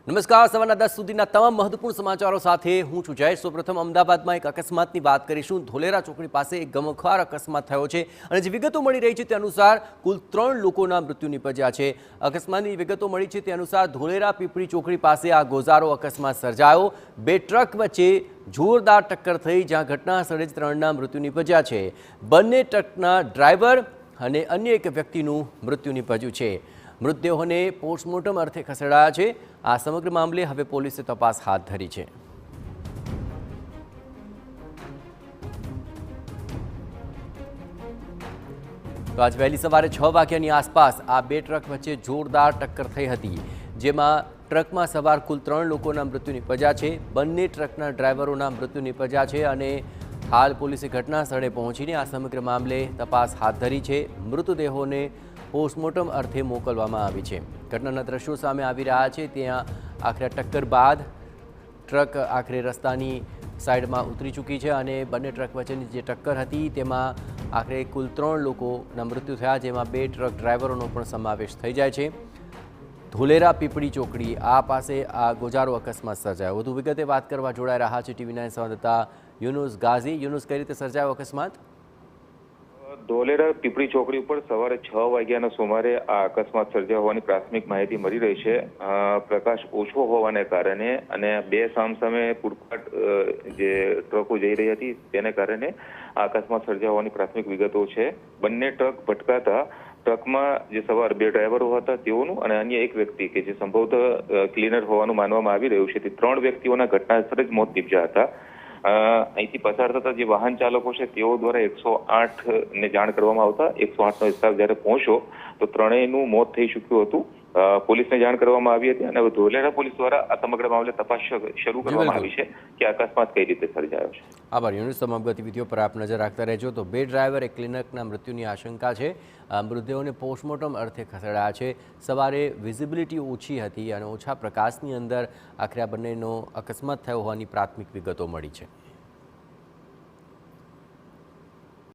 નમસ્કાર, સવારના 10 સુધીના તમામ મહત્વપૂર્ણ સમાચારો સાથે હું છું જય। સૌપ્રથમ અમદાવાદમાં એક અકસ્માતની વાત કરીશું। ધોલેરા ચોકડી પાસે એક ગમખ્વાર અકસ્માત થયો છે અને જે વિગતો મળી રહી છે તે અનુસાર કુલ 3 લોકોના મૃત્યુ નિપજ્યા છે। અકસ્માતની વિગતો મળી છે તે અનુસાર ધોલેરા પીપળી ચોકડી પાસે આ ગોઝારો અકસ્માત સર્જાયો। બે ટ્રક વચ્ચે જોરદાર ટક્કર થઈ, જ્યાં ઘટના સ્થળે જ 3ના મૃત્યુ નિપજ્યા છે। બંને ટ્રકના ડ્રાઈવર અને અન્ય એક વ્યક્તિનું મૃત્યુ નિપજ્યું છે। મૃતદેહોને પોસ્ટમોર્ટમ અર્થે ખસેડાયા છે। આ સમગ્ર મામલે હવે પોલીસે તપાસ હાથ ધરી છે। તો આજ વહેલી સવારે 6 વાગ્યાની આસપાસ આ બે ટ્રક વચ્ચે જોરદાર ટક્કર થઈ હતી, જેમાં ટ્રકમાં સવાર કુલ 3 લોકોના મૃત્યુ નિપજ્યા છે। બંને ટ્રકના ડ્રાઈવરોના મૃત્યુ નિપજ્યા છે અને હાલ પોલીસે ઘટના સ્થળે પહોંચીને આ સમગ્ર મામલે તપાસ હાથ ધરી છે। મૃતદેહોને પોસ્ટમોર્ટમ અર્થે મોકલવામાં આવી છે। ઘટનાના દ્રશ્યો સામે આવી રહ્યા છે। ત્યાં આખરે ટક્કર બાદ ટ્રક આખરે રસ્તાની સાઈડમાં ઉતરી ચૂકી છે અને બંને ટ્રક વચ્ચેની જે ટક્કર હતી તેમાં આખરે કુલ 3 લોકોના મૃત્યુ થયા, જેમાં 2 ટ્રક ડ્રાઈવરોનો પણ સમાવેશ થઈ જાય છે। ધોલેરા પીપળી ચોકડી આ પાસે આ ગોજારો અકસ્માત સર્જાયો। વધુ વિગતે વાત કરવા જોડાઈ રહ્યા છે TV9 સંવાદદાતા યુનુસ ગાઝી। યુનુસ, કઈ રીતે સર્જાયો અકસ્માત? ધોલેરા પીપળી ચોકડી ઉપર સવારે 6 વાગ્યાના સુમારે આ અકસ્માત સર્જાયો હોવાની પ્રાથમિક માહિતી મળી રહી છે। પ્રકાશ ઓછો હોવાને કારણે અને બે સામસામે પૂરપાટ જે ટ્રકો જઈ રહી હતી તેને કારણે આ અકસ્માત સર્જાયો હોવાની પ્રાથમિક વિગતો છે। બંને ટ્રક ભટકાતા ટ્રકમાં જે સવાર 2 ડ્રાઈવરો હતા તેઓનું અને અન્ય એક વ્યક્તિ કે જે સંભવતઃ ક્લીનર હોવાનું માનવામાં આવી રહ્યું છે, તે 3 વ્યક્તિઓના ઘટના સ્થળે જ મોત નીપજ્યા હતા। અહીંથી પસાર થતા જે વાહન ચાલકો છે તેઓ દ્વારા 108 ને જાણ કરવામાં આવતા 108 નો સ્ટાફ જ્યારે પહોંચ્યો તો ત્રણેયનું મોત થઈ ચૂક્યું હતું। પોલીસને જાણ કરવામાં આવી હતી અને હવે ધોલેરા પોલીસ દ્વારા આ સમગ્ર મામલે તપાસ શરૂ કરવામાં આવી છે કે અકસ્માત કઈ રીતે સર્જાયો છે। આભાર યુનુસ, તમામ ગતિવિધિઓ પર આપ નજર રાખતા રહેજો। તો 2 ડ્રાઈવર એક ક્લિનરના મૃત્યુની આશંકા છે। મૃતદેહોને પોસ્ટમોર્ટમ અર્થે ખસેડાયા છે। સવારે વિઝિબિલિટી ઓછી હતી અને ઓછા પ્રકાશની અંદર આખરે આ બંનેનો અકસ્માત થયો હોવાની પ્રાથમિક વિગતો મળી છે।